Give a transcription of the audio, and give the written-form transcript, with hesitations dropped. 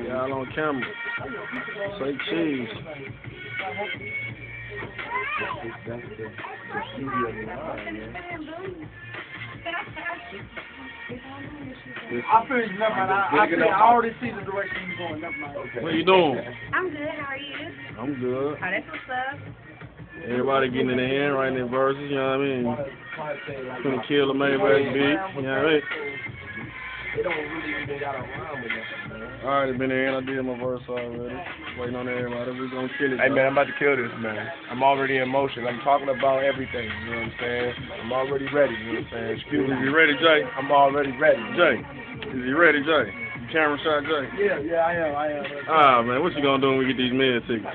Y'all on camera. Say cheese. I feel never mind. I already see the direction you're going. Never mind. Okay. What you doing? I'm good. How are you? I'm good. Oh, that's what's up. Everybody getting in the hand, writing their verses, you know what I mean? Gonna kill the main verse beat, you know what I mean? They don't really even got around with that, man. I already been in, I did my verse already. Waiting on everybody, we gonna kill it. Hey, man, I'm about to kill this, man. I'm already in motion. I'm talking about everything, you know what I'm saying? I'm already ready, you know what I'm saying? Excuse me. Is he ready, Jay? I'm already ready. Jay, is he ready, Jay? Camera shot, Jay? Yeah, I am. Ah, man, what you gonna do when we get these men tickets?